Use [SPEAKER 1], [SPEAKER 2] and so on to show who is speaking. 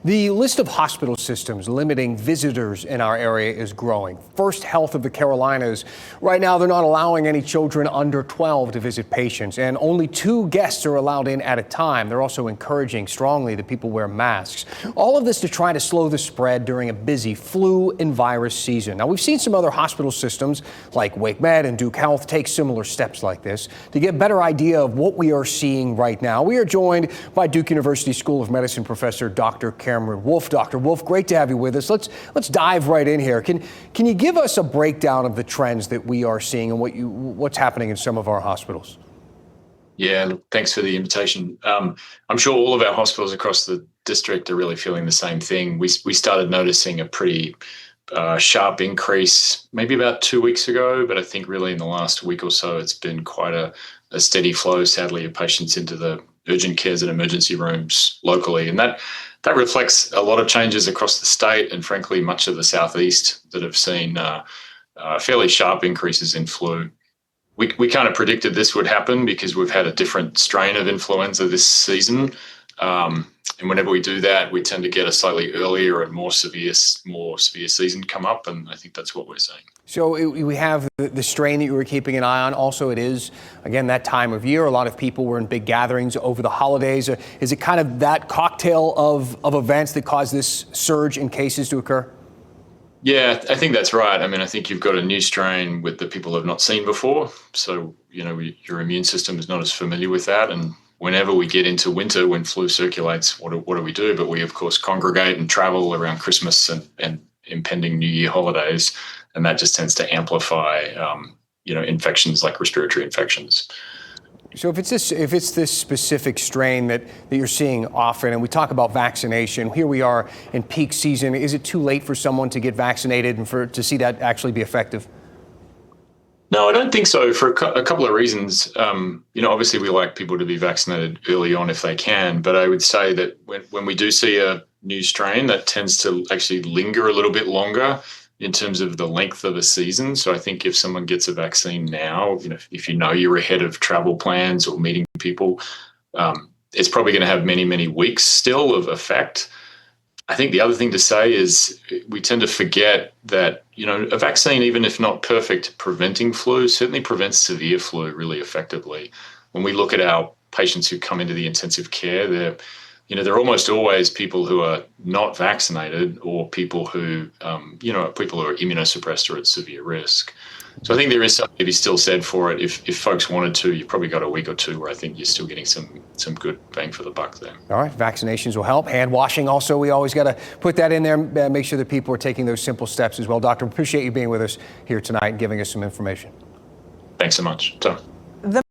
[SPEAKER 1] The list of hospital systems limiting visitors in our area is growing. First Health of the Carolinas, right now they're not allowing any children under 12 to visit patients, and only 2 guests are allowed in at a time. They're also encouraging strongly that people wear masks. All of this to try to slow the spread during a busy flu and virus season. Now, we've seen some other hospital systems like Wake Med and Duke Health take similar steps like this. To get a better idea of what we are seeing right now, we are joined by Duke University School of Medicine professor Dr. Wolfe. Dr. Wolfe, great to have you with us. Let's dive right in here. Can you give us a breakdown of the trends that we are seeing and what's happening in some of our hospitals?
[SPEAKER 2] Yeah, thanks for the invitation. I'm sure all of our hospitals across the district are really feeling the same thing. We started noticing a pretty sharp increase maybe about 2 weeks ago, but I think really in the last week or so, it's been quite a steady flow, sadly, of patients into the urgent cares and emergency rooms locally. And that reflects a lot of changes across the state and frankly, much of the Southeast that have seen fairly sharp increases in flu. We kind of predicted this would happen because we've had a different strain of influenza this season. And whenever we do that, we tend to get a slightly earlier and more severe season come up. And I think that's what we're seeing.
[SPEAKER 1] So we have the strain that you were keeping an eye on. Also, it is, again, that time of year. A lot of people were in big gatherings over the holidays. Is it kind of that cocktail of events that caused this surge in cases to occur?
[SPEAKER 2] Yeah, I think that's right. I mean, I think you've got a new strain with the people have not seen before. So, your immune system is not as familiar with that. And whenever we get into winter, when flu circulates, what do we do? But we, of course, congregate and travel around Christmas and impending New Year holidays. And that just tends to amplify, infections like respiratory infections.
[SPEAKER 1] So if it's this specific strain that you're seeing often, and we talk about vaccination, here we are in peak season, is it too late for someone to get vaccinated and to see that actually be effective?
[SPEAKER 2] No, I don't think so, for a couple of reasons. Obviously we like people to be vaccinated early on if they can, but I would say that when we do see a new strain, that tends to actually linger a little bit longer in terms of the length of a season. So I think if someone gets a vaccine now, if you're ahead of travel plans or meeting people, it's probably going to have many, many weeks still of effect. I think the other thing to say is we tend to forget that, a vaccine, even if not perfect at preventing flu, certainly prevents severe flu really effectively. When we look at our patients who come into the intensive care, they're almost always people who are not vaccinated or people who are immunosuppressed or at severe risk. So I think there is something to be still said for it. If folks wanted to, you've probably got a week or two where I think you're still getting some good bang for the buck there.
[SPEAKER 1] All right, vaccinations will help. Hand washing also, we always got to put that in there, make sure that people are taking those simple steps as well. Doctor, appreciate you being with us here tonight and giving us some information.
[SPEAKER 2] Thanks so much.